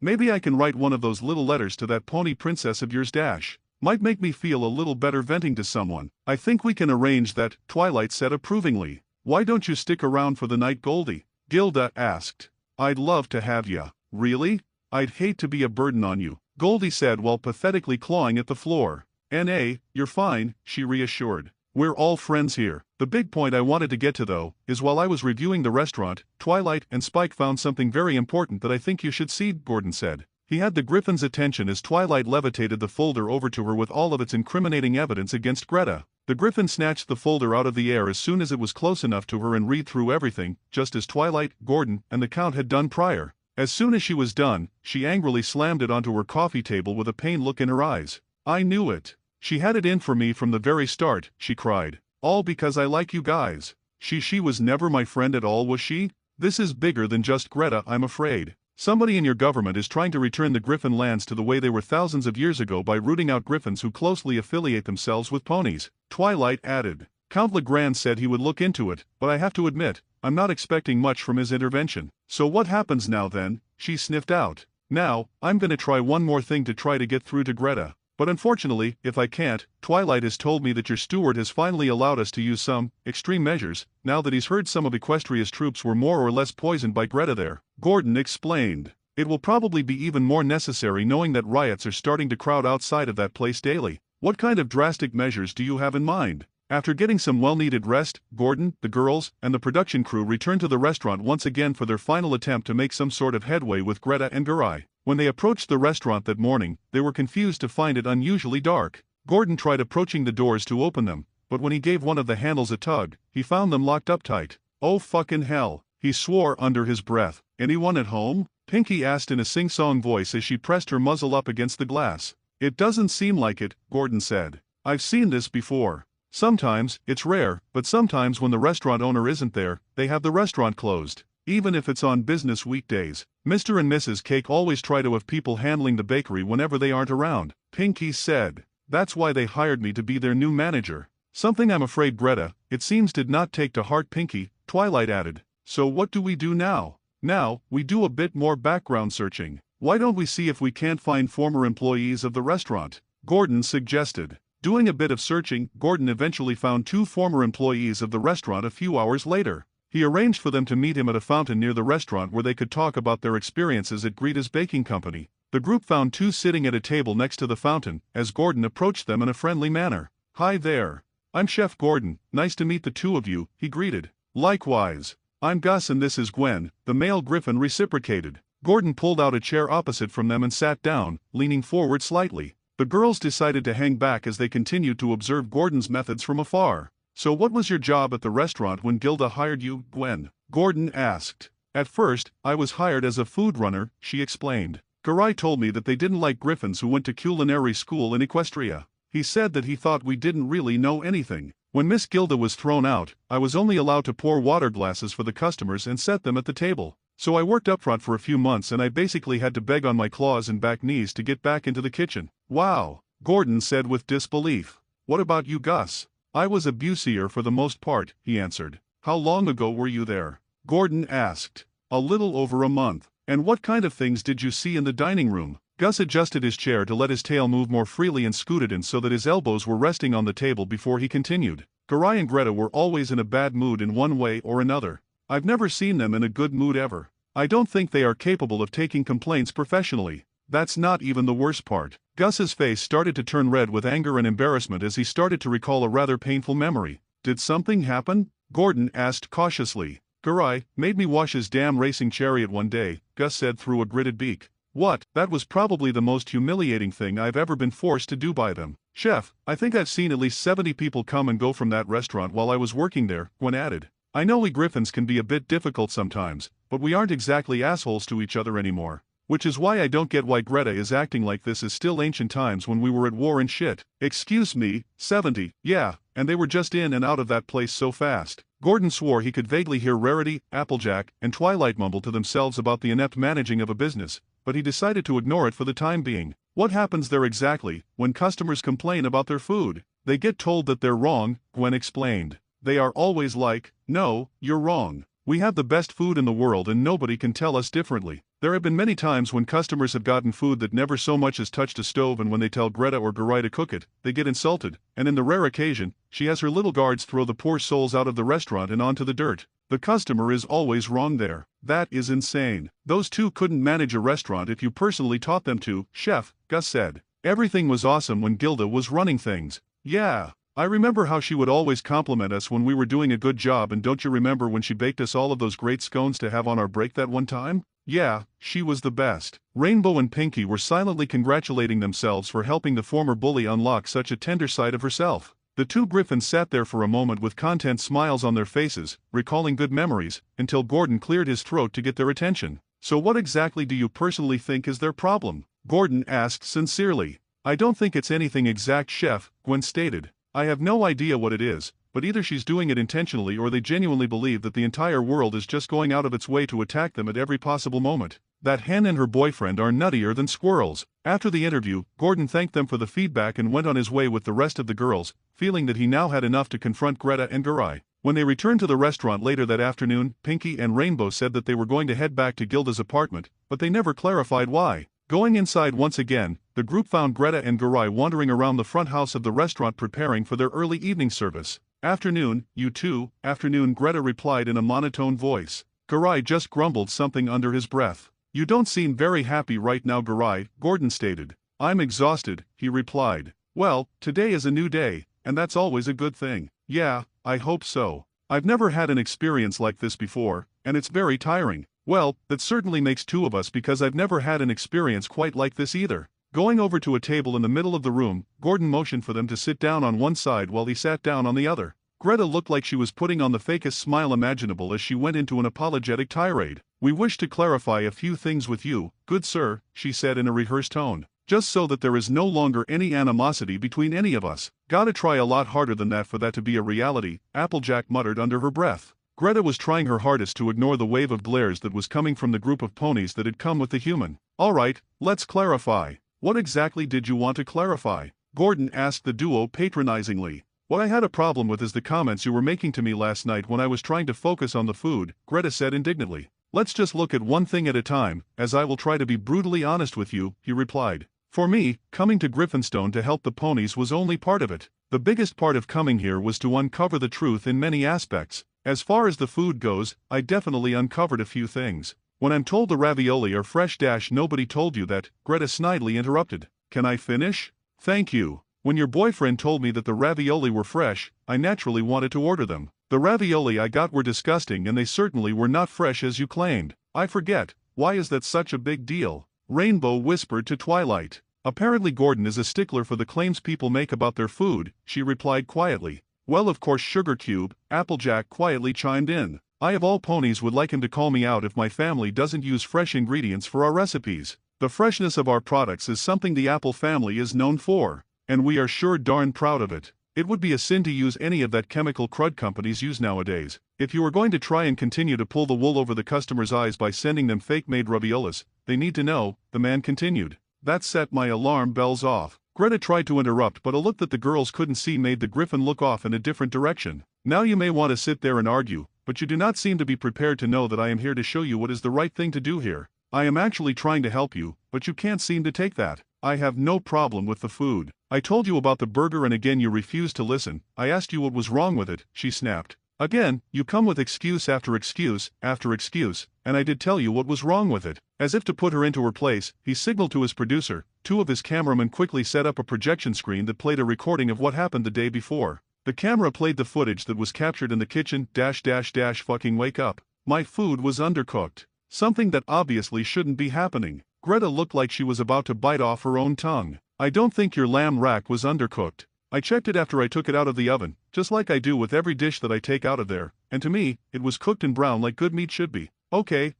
Maybe I can write one of those little letters to that pony princess of yours, Dash. Might make me feel a little better venting to someone. I think we can arrange that, Twilight said approvingly. Why don't you stick around for the night, Goldie? Gilda asked. I'd love to have ya. Really? I'd hate to be a burden on you, Goldie said while pathetically clawing at the floor. "N.A., you're fine," she reassured. "We're all friends here." The big point I wanted to get to though, is while I was reviewing the restaurant, Twilight and Spike found something very important that I think you should see, Gordon said. He had the Griffin's attention as Twilight levitated the folder over to her with all of its incriminating evidence against Greta. The Griffin snatched the folder out of the air as soon as it was close enough to her and read through everything, just as Twilight, Gordon, and the Count had done prior. As soon as she was done, she angrily slammed it onto her coffee table with a pained look in her eyes. "I knew it. She had it in for me from the very start," she cried. "All because I like you guys. She was never my friend at all, was she? This is bigger than just Greta, I'm afraid. Somebody in your government is trying to return the Griffin lands to the way they were thousands of years ago by rooting out Griffins who closely affiliate themselves with ponies," Twilight added. "Count Legrand said he would look into it, but I have to admit, I'm not expecting much from his intervention." "So what happens now then?" she sniffed out. "Now, I'm gonna try one more thing to try to get through to Greta. But unfortunately, if I can't, Twilight has told me that your steward has finally allowed us to use some extreme measures, now that he's heard some of Equestria's troops were more or less poisoned by Greta there," Gordon explained. "It will probably be even more necessary knowing that riots are starting to crowd outside of that place daily. What kind of drastic measures do you have in mind?" After getting some well-needed rest, Gordon, the girls, and the production crew returned to the restaurant once again for their final attempt to make some sort of headway with Greta and Garai. When they approached the restaurant that morning, they were confused to find it unusually dark. Gordon tried approaching the doors to open them, but when he gave one of the handles a tug, he found them locked up tight. "Oh fucking hell," he swore under his breath. "Anyone at home?" Pinky asked in a sing-song voice as she pressed her muzzle up against the glass. "It doesn't seem like it," Gordon said. "I've seen this before. Sometimes, it's rare, but sometimes when the restaurant owner isn't there, they have the restaurant closed. Even if it's on business weekdays. Mr. and Mrs. Cake always try to have people handling the bakery whenever they aren't around," Pinky said. "That's why they hired me to be their new manager. Something I'm afraid Greta, it seems, did not take to heart." Pinky, Twilight added. "So what do we do now?" "Now, we do a bit more background searching. Why don't we see if we can't find former employees of the restaurant?" Gordon suggested. Doing a bit of searching, Gordon eventually found 2 former employees of the restaurant a few hours later. He arranged for them to meet him at a fountain near the restaurant where they could talk about their experiences at Greta's baking company. The group found 2 sitting at a table next to the fountain, as Gordon approached them in a friendly manner. "Hi there. I'm Chef Gordon, nice to meet the 2 of you," he greeted. "Likewise. I'm Gus and this is Gwen," the male Griffin reciprocated. Gordon pulled out a chair opposite from them and sat down, leaning forward slightly. The girls decided to hang back as they continued to observe Gordon's methods from afar. "So what was your job at the restaurant when Gilda hired you, Gwen?" Gordon asked. "At first, I was hired as a food runner," she explained. "Garai told me that they didn't like Griffins who went to culinary school in Equestria. He said that he thought we didn't really know anything. When Miss Gilda was thrown out, I was only allowed to pour water glasses for the customers and set them at the table. So I worked up front for a few months and I basically had to beg on my claws and back knees to get back into the kitchen." "Wow," Gordon said with disbelief. "What about you, Gus?" "I was a busier for the most part," he answered. "How long ago were you there?" Gordon asked. "A little over a month." "And what kind of things did you see in the dining room?" Gus adjusted his chair to let his tail move more freely and scooted in so that his elbows were resting on the table before he continued. "Garai and Greta were always in a bad mood in one way or another. I've never seen them in a good mood ever. I don't think they are capable of taking complaints professionally. That's not even the worst part." Gus's face started to turn red with anger and embarrassment as he started to recall a rather painful memory. "Did something happen?" Gordon asked cautiously. "Garai made me wash his damn racing chariot one day," Gus said through a gritted beak. "What? That was probably the most humiliating thing I've ever been forced to do by them. Chef, I think I've seen at least 70 people come and go from that restaurant while I was working there," Gwen added. "I know we Griffins can be a bit difficult sometimes, but we aren't exactly assholes to each other anymore. Which is why I don't get why Greta is acting like this is still ancient times when we were at war and shit." "Excuse me, 70, yeah, and they were just in and out of that place so fast." Gordon swore he could vaguely hear Rarity, Applejack, and Twilight mumble to themselves about the inept managing of a business, but he decided to ignore it for the time being. "What happens there exactly, when customers complain about their food?" "They get told that they're wrong," Gwen explained. "They are always like, 'No, you're wrong. We have the best food in the world and nobody can tell us differently.' There have been many times when customers have gotten food that never so much as touched a stove, and when they tell Greta or Garai to cook it, they get insulted, and in the rare occasion, she has her little guards throw the poor souls out of the restaurant and onto the dirt. The customer is always wrong there. That is insane. Those two couldn't manage a restaurant if you personally taught them to, Chef, Gus said. Everything was awesome when Gilda was running things. Yeah. I remember how she would always compliment us when we were doing a good job, and don't you remember when she baked us all of those great scones to have on our break that one time? Yeah, she was the best. Rainbow and Pinky were silently congratulating themselves for helping the former bully unlock such a tender side of herself. The two griffins sat there for a moment with content smiles on their faces, recalling good memories, until Gordon cleared his throat to get their attention. So what exactly do you personally think is their problem? Gordon asked sincerely. I don't think it's anything exact, Chef, Gwen stated. I have no idea what it is, but either she's doing it intentionally or they genuinely believe that the entire world is just going out of its way to attack them at every possible moment. That hen and her boyfriend are nuttier than squirrels. After the interview, Gordon thanked them for the feedback and went on his way with the rest of the girls, feeling that he now had enough to confront Greta and Garai. When they returned to the restaurant later that afternoon, Pinky and Rainbow said that they were going to head back to Gilda's apartment, but they never clarified why. Going inside once again, the group found Greta and Garai wandering around the front house of the restaurant preparing for their early evening service. Afternoon, you two. Afternoon, Greta replied in a monotone voice. Garai just grumbled something under his breath. You don't seem very happy right now, Garai, Gordon stated. I'm exhausted, he replied. Well, today is a new day, and that's always a good thing. Yeah, I hope so. I've never had an experience like this before, and it's very tiring. Well, that certainly makes two of us because I've never had an experience quite like this either. Going over to a table in the middle of the room, Gordon motioned for them to sit down on one side while he sat down on the other. Greta looked like she was putting on the fakest smile imaginable as she went into an apologetic tirade. We wish to clarify a few things with you, good sir, she said in a rehearsed tone. Just so that there is no longer any animosity between any of us. Gotta try a lot harder than that for that to be a reality, Applejack muttered under her breath. Greta was trying her hardest to ignore the wave of glares that was coming from the group of ponies that had come with the human. Alright, let's clarify. What exactly did you want to clarify? Gordon asked the duo patronizingly. What I had a problem with is the comments you were making to me last night when I was trying to focus on the food, Greta said indignantly. Let's just look at one thing at a time, as I will try to be brutally honest with you, he replied. For me, coming to Griffinstone to help the ponies was only part of it. The biggest part of coming here was to uncover the truth in many aspects. As far as the food goes, I definitely uncovered a few things. When I'm told the ravioli are fresh nobody told you that, Greta snidely interrupted. Can I finish? Thank you. When your boyfriend told me that the ravioli were fresh, I naturally wanted to order them. The ravioli I got were disgusting and they certainly were not fresh as you claimed. I forget, why is that such a big deal? Rainbow whispered to Twilight. Apparently Gordon is a stickler for the claims people make about their food, she replied quietly. Well, of course, Sugar Cube, Applejack quietly chimed in. I of all ponies would like him to call me out if my family doesn't use fresh ingredients for our recipes. The freshness of our products is something the Apple family is known for, and we are sure darn proud of it. It would be a sin to use any of that chemical crud companies use nowadays. If you are going to try and continue to pull the wool over the customer's eyes by sending them fake-made raviolis, they need to know, the man continued. That set my alarm bells off. Greta tried to interrupt, but a look that the girls couldn't see made the griffin look off in a different direction. Now you may want to sit there and argue, but you do not seem to be prepared to know that I am here to show you what is the right thing to do here. I am actually trying to help you, but you can't seem to take that. I have no problem with the food. I told you about the burger and again you refused to listen. I asked you what was wrong with it, she snapped. Again, you come with excuse after excuse, and I did tell you what was wrong with it. As if to put her into her place, he signaled to his producer. Two of his cameramen quickly set up a projection screen that played a recording of what happened the day before. The camera played the footage that was captured in the kitchen, fucking wake up. My food was undercooked. Something that obviously shouldn't be happening. Greta looked like she was about to bite off her own tongue. I don't think your lamb rack was undercooked. I checked it after I took it out of the oven, just like I do with every dish that I take out of there, and to me, it was cooked and brown like good meat should be. Okay,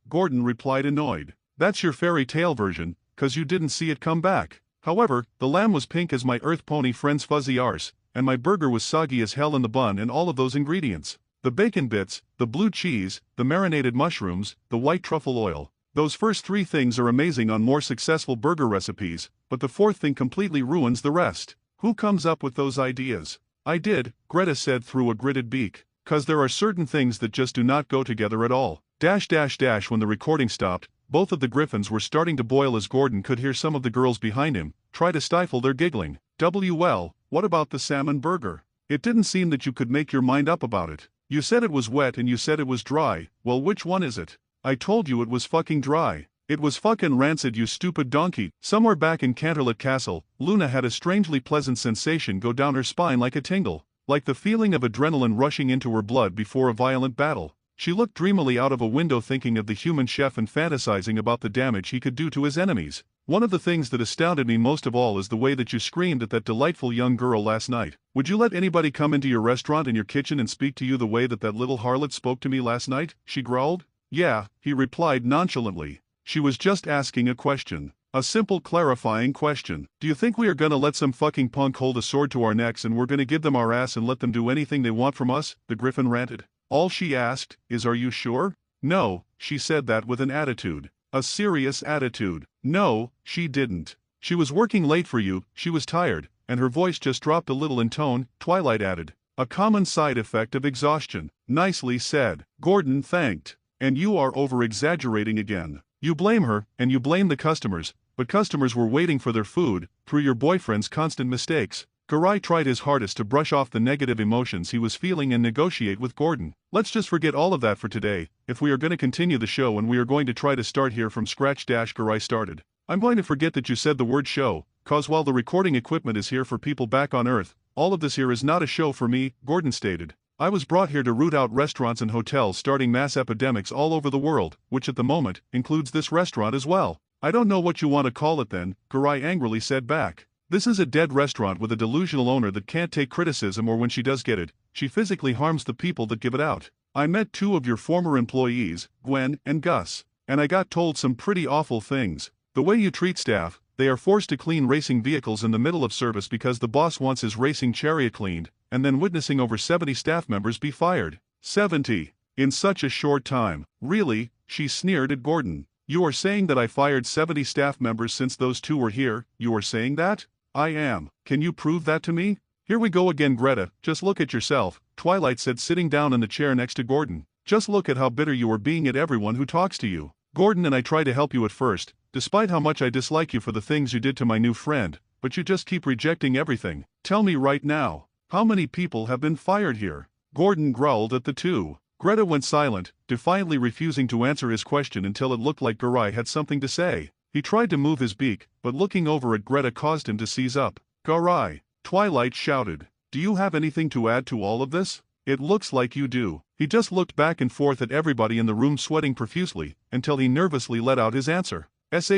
Gordon replied annoyed. That's your fairy tale version, 'cause you didn't see it come back. However, the lamb was pink as my earth pony friend's fuzzy arse, and my burger was soggy as hell in the bun and all of those ingredients. The bacon bits, the blue cheese, the marinated mushrooms, the white truffle oil. Those first three things are amazing on more successful burger recipes, but the fourth thing completely ruins the rest. Who comes up with those ideas? I did, Greta said through a gritted beak. 'Cause there are certain things that just do not go together at all. When the recording stopped, both of the griffins were starting to boil as Gordon could hear some of the girls behind him try to stifle their giggling. Well, what about the salmon burger? It didn't seem that you could make your mind up about it. You said it was wet and you said it was dry. Well, which one is it? I told you it was fucking dry. It was fucking rancid, you stupid donkey. Somewhere back in Canterlot Castle, Luna had a strangely pleasant sensation go down her spine like a tingle, like the feeling of adrenaline rushing into her blood before a violent battle. She looked dreamily out of a window thinking of the human chef and fantasizing about the damage he could do to his enemies. One of the things that astounded me most of all is the way that you screamed at that delightful young girl last night. Would you let anybody come into your restaurant and your kitchen and speak to you the way that that little harlot spoke to me last night? She growled. Yeah, he replied nonchalantly. She was just asking a question. A simple clarifying question. Do you think we are gonna let some fucking punk hold a sword to our necks and we're gonna give them our ass and let them do anything they want from us? The Griffin ranted. All she asked is, are you sure? No, she said that with an attitude. A serious attitude. No, she didn't. She was working late for you, she was tired, and her voice just dropped a little in tone, Twilight added. A common side effect of exhaustion. Nicely said. Gordon thanked. And you are over-exaggerating again. You blame her, and you blame the customers, but customers were waiting for their food, through your boyfriend's constant mistakes. Garai tried his hardest to brush off the negative emotions he was feeling and negotiate with Gordon. Let's just forget all of that for today, if we are going to continue the show and we are going to try to start here from scratch. Garai started. I'm going to forget that you said the word show, cause while the recording equipment is here for people back on Earth, all of this here is not a show for me, Gordon stated. I was brought here to root out restaurants and hotels starting mass epidemics all over the world, which at the moment, includes this restaurant as well. I don't know what you want to call it then, Garai angrily said back. This is a dead restaurant with a delusional owner that can't take criticism, or when she does get it, she physically harms the people that give it out. I met two of your former employees, Gwen and Gus, and I got told some pretty awful things. The way you treat staff, they are forced to clean racing vehicles in the middle of service because the boss wants his racing chariot cleaned, and then witnessing over 70 staff members be fired. 70. In such a short time. Really? She sneered at Gordon. You are saying that I fired 70 staff members since those two were here? You are saying that? I am. Can you prove that to me? Here we go again, Greta, just look at yourself, Twilight said, sitting down in the chair next to Gordon. Just look at how bitter you are being at everyone who talks to you. Gordon and I tried to help you at first, despite how much I dislike you for the things you did to my new friend, but you just keep rejecting everything. Tell me right now, how many people have been fired here? Gordon growled at the two. Greta went silent, defiantly refusing to answer his question until it looked like Garai had something to say. He tried to move his beak, but looking over at Greta caused him to seize up. Garai, Twilight shouted. Do you have anything to add to all of this? It looks like you do. He just looked back and forth at everybody in the room, sweating profusely, until he nervously let out his answer.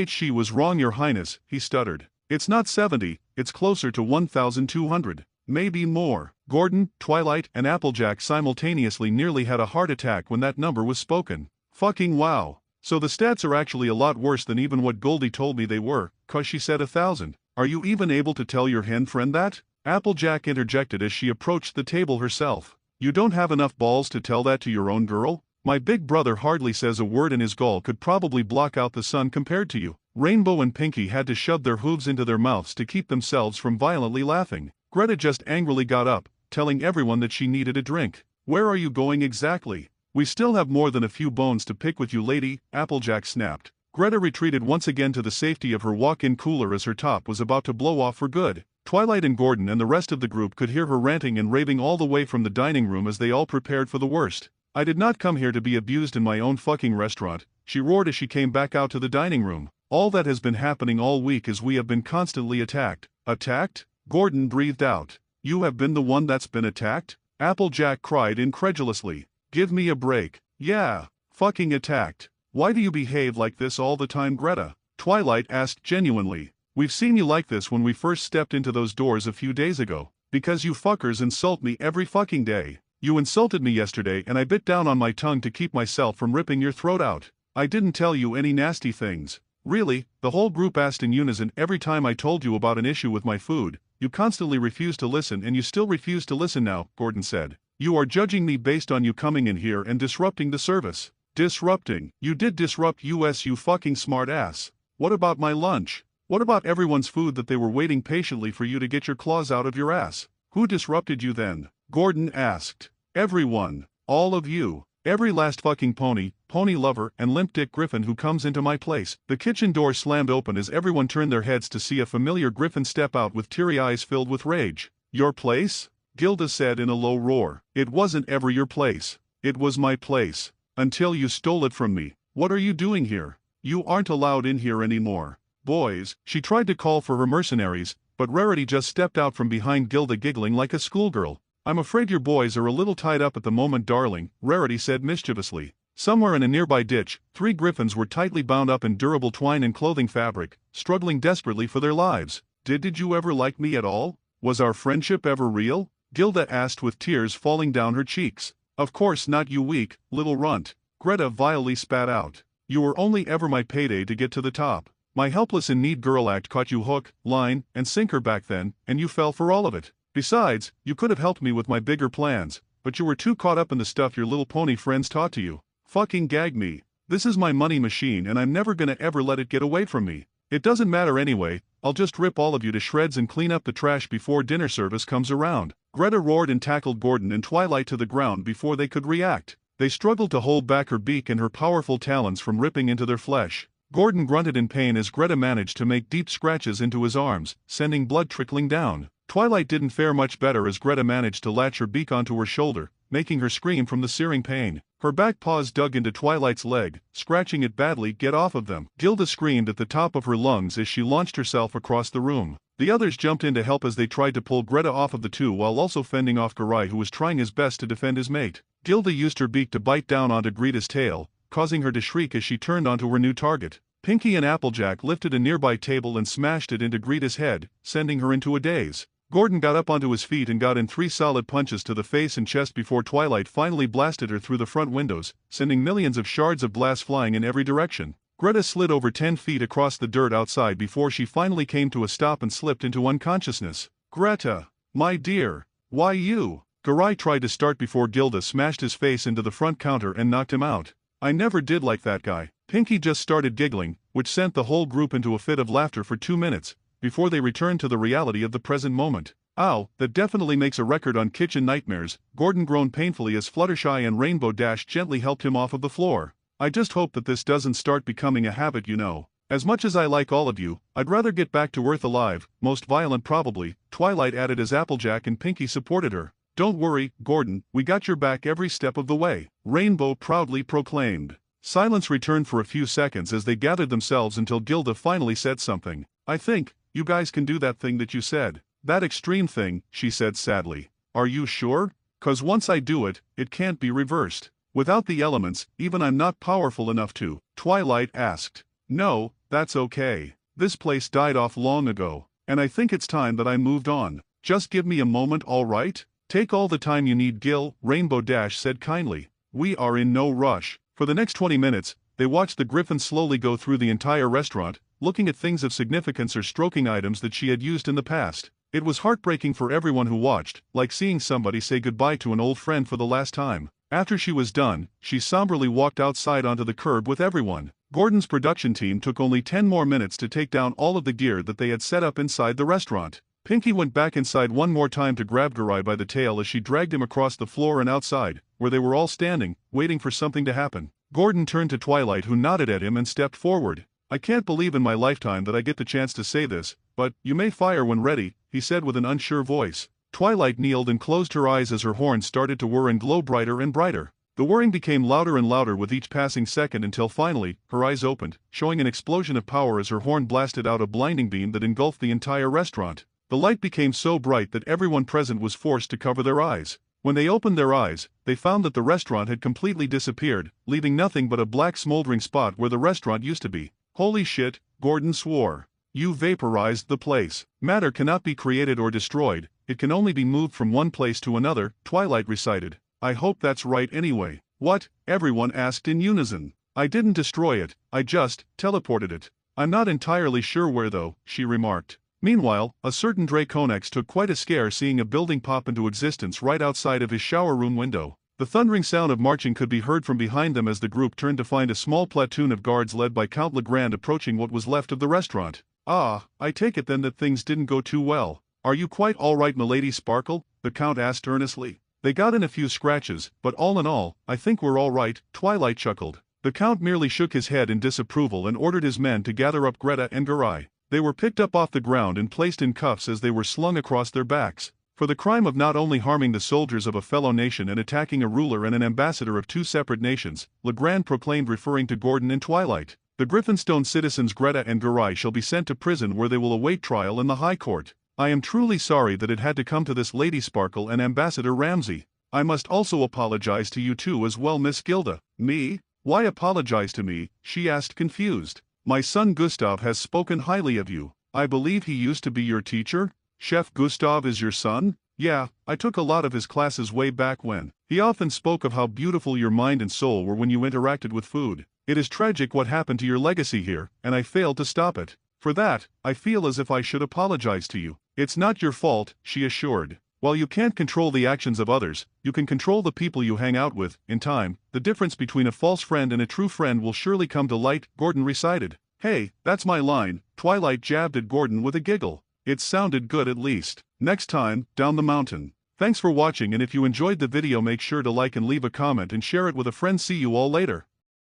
She was wrong, Your Highness, he stuttered. It's not 70, it's closer to 1,200. Maybe more. Gordon, Twilight, and Applejack simultaneously nearly had a heart attack when that number was spoken. Fucking wow. So the stats are actually a lot worse than even what Goldie told me they were, cause she said 1,000. Are you even able to tell your hen friend that? Applejack interjected as she approached the table herself. You don't have enough balls to tell that to your own girl? My big brother hardly says a word and his gall could probably block out the sun compared to you. Rainbow and Pinky had to shove their hooves into their mouths to keep themselves from violently laughing. Greta just angrily got up, telling everyone that she needed a drink. Where are you going exactly? We still have more than a few bones to pick with you, lady, Applejack snapped. Greta retreated once again to the safety of her walk-in cooler as her top was about to blow off for good. Twilight and Gordon and the rest of the group could hear her ranting and raving all the way from the dining room as they all prepared for the worst. I did not come here to be abused in my own fucking restaurant, she roared as she came back out to the dining room. All that has been happening all week is we have been constantly attacked. Attacked? Gordon breathed out. You have been the one that's been attacked? Applejack cried incredulously. Give me a break. Yeah, fucking attacked. Why do you behave like this all the time, Greta? Twilight asked genuinely. We've seen you like this when we first stepped into those doors a few days ago. Because you fuckers insult me every fucking day. You insulted me yesterday and I bit down on my tongue to keep myself from ripping your throat out. I didn't tell you any nasty things. Really, the whole group asked in unison every time I told you about an issue with my food. You constantly refused to listen and you still refuse to listen now, Gordon said. You are judging me based on you coming in here and disrupting the service. Disrupting? You did disrupt us, you fucking smart ass. What about my lunch? What about everyone's food that they were waiting patiently for you to get your claws out of your ass? Who disrupted you then? Gordon asked. Everyone. All of you. Every last fucking pony lover, and limp dick Griffin who comes into my place. The kitchen door slammed open as everyone turned their heads to see a familiar Griffin step out with teary eyes filled with rage. Your place? Gilda said in a low roar. It wasn't ever your place. It was my place. Until you stole it from me. What are you doing here? You aren't allowed in here anymore. Boys, she tried to call for her mercenaries, but Rarity just stepped out from behind Gilda giggling like a schoolgirl. I'm afraid your boys are a little tied up at the moment, darling, Rarity said mischievously. Somewhere in a nearby ditch, 3 griffins were tightly bound up in durable twine and clothing fabric, struggling desperately for their lives. Did you ever like me at all? Was our friendship ever real? Gilda asked with tears falling down her cheeks. Of course not, you weak, little runt. Greta vilely spat out. You were only ever my payday to get to the top. My helpless in need girl act caught you hook, line, and sinker back then, and you fell for all of it. Besides, you could have helped me with my bigger plans, but you were too caught up in the stuff your little pony friends taught to you. Fucking gag me. This is my money machine and I'm never gonna ever let it get away from me. It doesn't matter anyway, I'll just rip all of you to shreds and clean up the trash before dinner service comes around. Greta roared and tackled Gordon and Twilight to the ground before they could react. They struggled to hold back her beak and her powerful talons from ripping into their flesh. Gordon grunted in pain as Greta managed to make deep scratches into his arms, sending blood trickling down. Twilight didn't fare much better as Greta managed to latch her beak onto her shoulder, making her scream from the searing pain. Her back paws dug into Twilight's leg, scratching it badly. Get off of them. Gilda screamed at the top of her lungs as she launched herself across the room. The others jumped in to help as they tried to pull Greta off of the two while also fending off Garai, who was trying his best to defend his mate. Gilda used her beak to bite down onto Greta's tail, causing her to shriek as she turned onto her new target. Pinky and Applejack lifted a nearby table and smashed it into Greta's head, sending her into a daze. Gordon got up onto his feet and got in 3 solid punches to the face and chest before Twilight finally blasted her through the front windows, sending millions of shards of glass flying in every direction. Greta slid over 10 feet across the dirt outside before she finally came to a stop and slipped into unconsciousness. Greta, my dear, why you? Garai tried to start before Gilda smashed his face into the front counter and knocked him out. I never did like that guy. Pinky just started giggling, which sent the whole group into a fit of laughter for 2 minutes, before they returned to the reality of the present moment. Ow, that definitely makes a record on Kitchen Nightmares, Gordon groaned painfully as Fluttershy and Rainbow Dash gently helped him off of the floor. I just hope that this doesn't start becoming a habit, you know. As much as I like all of you, I'd rather get back to Earth alive, most violent probably, Twilight added as Applejack and Pinky supported her. Don't worry, Gordon, we got your back every step of the way, Rainbow proudly proclaimed. Silence returned for a few seconds as they gathered themselves until Gilda finally said something. I think, you guys can do that thing that you said. That extreme thing, she said sadly. Are you sure? 'Cause once I do it, it can't be reversed. Without the elements, even I'm not powerful enough to, Twilight asked. No, that's okay. This place died off long ago, and I think it's time that I moved on. Just give me a moment, alright? Take all the time you need, Gil, Rainbow Dash said kindly. We are in no rush. For the next 20 minutes, they watched the griffin slowly go through the entire restaurant, looking at things of significance or stroking items that she had used in the past. It was heartbreaking for everyone who watched, like seeing somebody say goodbye to an old friend for the last time. After she was done, she somberly walked outside onto the curb with everyone. Gordon's production team took only 10 more minutes to take down all of the gear that they had set up inside the restaurant. Pinky went back inside one more time to grab Garai by the tail as she dragged him across the floor and outside, where they were all standing, waiting for something to happen. Gordon turned to Twilight, who nodded at him and stepped forward. I can't believe in my lifetime that I get the chance to say this, but you may fire when ready, he said with an unsure voice. Twilight kneeled and closed her eyes as her horns started to whir and glow brighter and brighter. The whirring became louder and louder with each passing second until finally, her eyes opened, showing an explosion of power as her horn blasted out a blinding beam that engulfed the entire restaurant. The light became so bright that everyone present was forced to cover their eyes. When they opened their eyes, they found that the restaurant had completely disappeared, leaving nothing but a black smoldering spot where the restaurant used to be. Holy shit, Gordon swore. You vaporized the place. Matter cannot be created or destroyed, it can only be moved from one place to another, Twilight recited. I hope that's right anyway. What? Everyone asked in unison. I didn't destroy it, I just teleported it. I'm not entirely sure where though, she remarked. Meanwhile, a certain Draconex took quite a scare seeing a building pop into existence right outside of his shower room window. The thundering sound of marching could be heard from behind them as the group turned to find a small platoon of guards led by Count Legrand approaching what was left of the restaurant. Ah, I take it then that things didn't go too well. Are you quite all right, Milady Sparkle? The Count asked earnestly. They got in a few scratches, but all in all, I think we're all right, Twilight chuckled. The Count merely shook his head in disapproval and ordered his men to gather up Greta and Garai. They were picked up off the ground and placed in cuffs as they were slung across their backs. For the crime of not only harming the soldiers of a fellow nation and attacking a ruler and an ambassador of two separate nations, Legrand proclaimed, referring to Gordon and Twilight. The Griffinstone citizens Greta and Garai shall be sent to prison where they will await trial in the High Court. I am truly sorry that it had to come to this, Lady Sparkle and Ambassador Ramsay. I must also apologize to you two as well, Miss Gilda. Me? Why apologize to me? She asked, confused. My son Gustav has spoken highly of you. I believe he used to be your teacher? Chef Gustav is your son? Yeah, I took a lot of his classes way back when. He often spoke of how beautiful your mind and soul were when you interacted with food. It is tragic what happened to your legacy here, and I failed to stop it. For that, I feel as if I should apologize to you. It's not your fault, she assured. While you can't control the actions of others, you can control the people you hang out with. In time, the difference between a false friend and a true friend will surely come to light, Gordon recited. Hey, that's my line, Twilight jabbed at Gordon with a giggle. It sounded good at least. Next time, down the mountain. Thanks for watching, and if you enjoyed the video make sure to like and leave a comment and share it with a friend. See you all later.